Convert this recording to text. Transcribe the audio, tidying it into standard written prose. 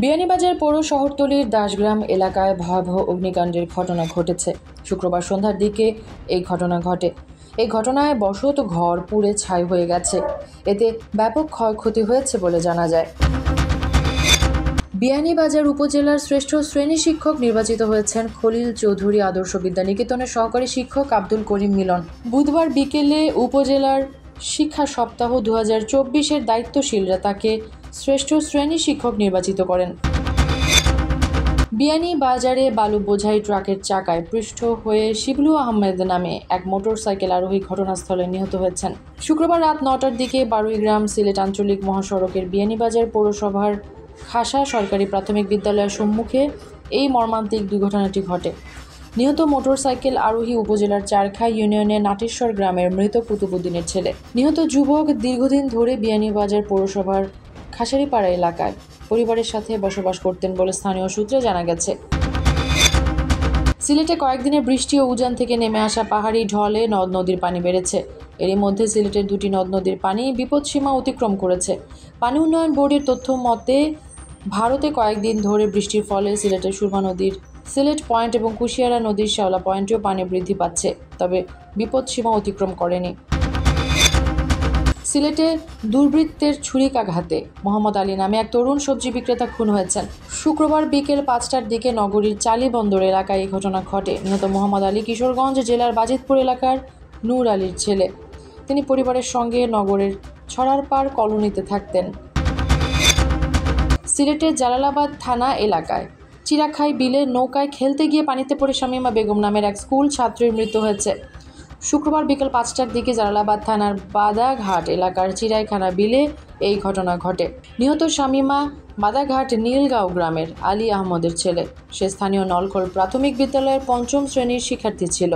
বিয়ানীবাজার পৌর শহরতলির দাসগ্রাম এলাকায় ভয়াবহ অগ্নিকাণ্ডের ঘটনা ঘটেছে। শুক্রবার সন্ধ্যার দিকে এই ঘটনা ঘটে। এই ঘটনায় বসত ঘর পুড়ে ছাই হয়ে গেছে। এতে ব্যাপক ক্ষয়ক্ষতি হয়েছে বলে জানা যায়। বিয়ানীবাজার উপজেলার শ্রেষ্ঠ শ্রেণী শিক্ষক নির্বাচিত হয়েছেন খলিল চৌধুরী আদর্শ বিদ্যানিকেতনের সহকারী শিক্ষক আব্দুল করিম মিলন। বুধবার বিকেলে উপজেলার শিক্ষা সপ্তাহ 2024-এর দায়িত্বশীলরা তাকে শ্রেষ্ঠ শ্রেণী শিক্ষক নির্বাচিত করেন। বিয়ানীবাজারে বালু বোঝাই ট্রাকের চাকায় পৃষ্ঠ হয়ে শিবলু আহমেদ নামে এক মোটরসাইকেল আরোহী ঘটনাস্থলে নিহত হয়েছেন। শুক্রবার রাত 9টার দিকে বারুইগ্রাম সিলেট আঞ্চলিক মহাসড়কের বিয়ানীবাজার পৌরসভার খাসা সরকারি প্রাথমিক বিদ্যালয়ের সম্মুখে এই মর্মান্তিক দুর্ঘটনাটি ঘটে। নিহত মোটরসাইকেল আরোহী উপজেলার চারখাই ইউনিয়নের নাটেশ্বর গ্রামের মৃত কুতুবুদ্দিনের ছেলে। নিহত যুবক দীর্ঘদিন ধরে বিয়ানীবাজার পৌরসভার খাসারিপাড়া এলাকায় পরিবারের সাথে বসবাস করতেন বলে স্থানীয় সূত্রে জানা গেছে। সিলেটে কয়েকদিনের বৃষ্টি ও উজান থেকে নেমে আসা পাহাড়ি ঢলে নদ নদীর পানি বেড়েছে। এরই মধ্যে সিলেটের দুটি নদ নদীর পানি বিপদসীমা অতিক্রম করেছে। পানি উন্নয়ন বোর্ডের তথ্য মতে ভারতে কয়েকদিন ধরে বৃষ্টির ফলে সিলেটের সুরমা নদীর সিলেট পয়েন্ট এবং কুশিয়ারা নদীর শেওলা পয়েন্টেও পানি বৃদ্ধি পাচ্ছে, তবে বিপদসীমা অতিক্রম করেনি। সিলেটে দুর্বৃত্তের ছুরিকাঘাতে মোহাম্মদ আলী নামে এক তরুণ সবজি বিক্রেতা খুন হয়েছেন। শুক্রবার বিকেল 5টার দিকে নগরীর চালিবন্দর এলাকায় এই ঘটনা ঘটে। নিহত মোহাম্মদ আলী কিশোরগঞ্জ জেলার বাজিতপুর এলাকার নূর আলীর ছেলে। তিনি পরিবারের সঙ্গে নগরের ছড়ারপাড় কলোনিতে থাকতেন। সিলেটের জালালাবাদ থানা এলাকায় চিরাখাই বিলে নৌকায় খেলতে গিয়ে পানিতে পড়ে শামীমা বেগম নামের এক স্কুল ছাত্রীর মৃত্যু হয়েছে। শুক্রবার বিকেল 5টার দিকে জালালাবাদ থানার বাদাঘাট এলাকার চিরাইখানা বিলে এই ঘটনা ঘটে। নিহত শামীমা বাদাঘাট নীলগাঁও গ্রামের আলী আহমদের ছেলে। সে স্থানীয় নলখোল প্রাথমিক বিদ্যালয়ের 5ম শ্রেণীর শিক্ষার্থী ছিল।